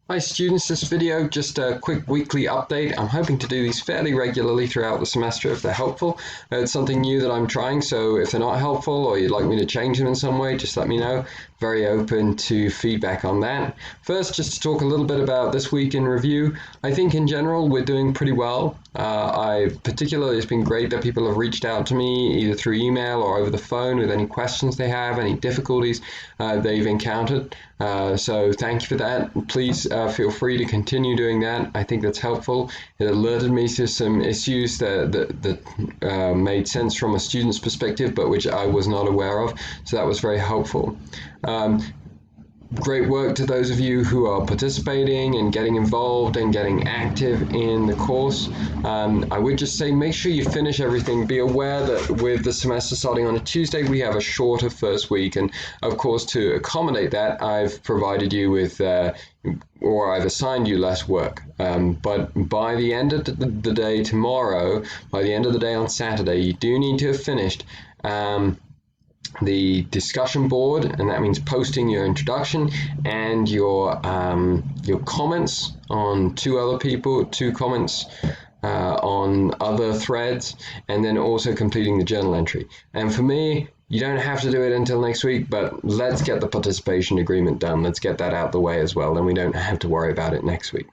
Hi students, this video just a quick weekly update. I'm hoping to do these fairly regularly throughout the semester if they're helpful. It's something new that I'm trying, so if they're not helpful or you'd like me to change them in some way, just let me know. Very open to feedback on that. First, just to talk a little bit about this week in review. I think in general we're doing pretty well. Particularly, it's been great that people have reached out to me either through email or over the phone with any questions they have, any difficulties they've encountered. So thank you for that. Please feel free to continue doing that. I think that's helpful. It alerted me to some issues that made sense from a student's perspective, but which I was not aware of. So that was very helpful. Great work to those of you who are participating and getting involved and getting active in the course. I would just say make sure you finish everything. Be aware that with the semester starting on a Tuesday, we have a shorter first week. And of course, to accommodate that, I've provided you with or I've assigned you less work. But by the end of the day tomorrow, by the end of the day on Saturday, you do need to have finished the discussion board, and that means posting your introduction and your comments on two comments on other threads, and then also completing the journal entry. And for me, you don't have to do it until next week, but let's get the participation agreement done. Let's get that out the way as well, then we don't have to worry about it next week.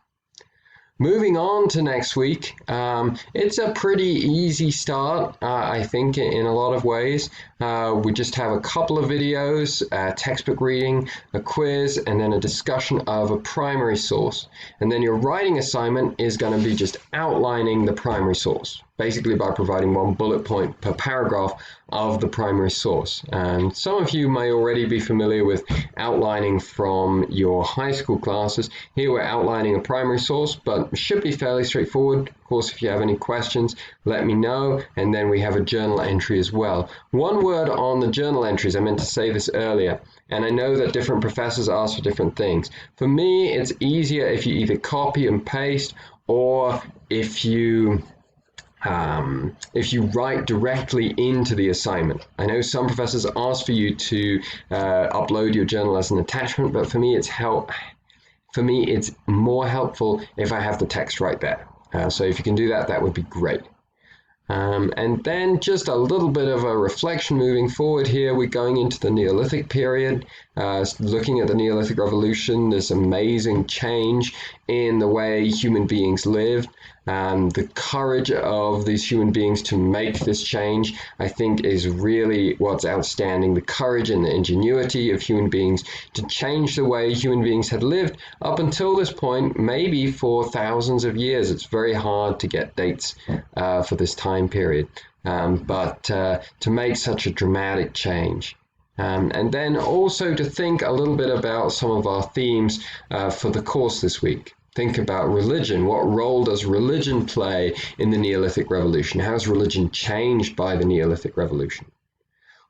Moving on to next week, it's a pretty easy start, I think, in a lot of ways. We just have a couple of videos, textbook reading, a quiz, and then a discussion of a primary source. And then your writing assignment is going to be just outlining the primary source, basically by providing one bullet point per paragraph of the primary source. And some of you may already be familiar with outlining from your high school classes. Here we're outlining a primary source, but it should be fairly straightforward. Of course, if you have any questions, let me know. And then we have a journal entry as well. One word on the journal entries, I meant to say this earlier, and I know that different professors ask for different things. For me, it's easier if you either copy and paste, or if you write directly into the assignment. I know some professors ask for you to upload your journal as an attachment, but for me it's more helpful if I have the text right there. So if you can do that, that would be great. And then just a little bit of a reflection moving forward here. We're going into the Neolithic period, looking at the Neolithic Revolution, this amazing change in the way human beings lived. The courage of these human beings to make this change, I think, is really what's outstanding. The courage and the ingenuity of human beings to change the way human beings had lived up until this point, maybe for thousands of years. It's very hard to get dates for this time period, but to make such a dramatic change. And then also to think a little bit about some of our themes for the course this week. Think about religion. What role does religion play in the Neolithic Revolution? How has religion changed by the Neolithic Revolution?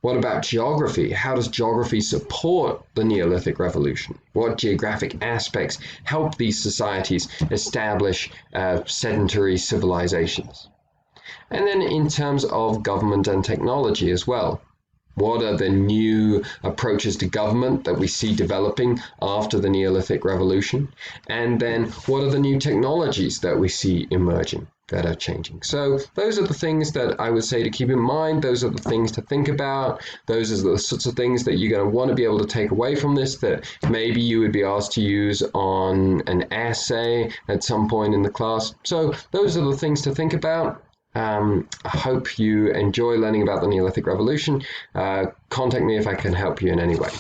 What about geography? How does geography support the Neolithic Revolution? What geographic aspects help these societies establish sedentary civilizations? And then in terms of government and technology as well. What are the new approaches to government that we see developing after the Neolithic Revolution? And then what are the new technologies that we see emerging that are changing? So those are the things that I would say to keep in mind. Those are the things to think about. Those are the sorts of things that you're going to want to be able to take away from this, that maybe you would be asked to use on an essay at some point in the class. So those are the things to think about. I hope you enjoy learning about the Neolithic Revolution. Contact me if I can help you in any way.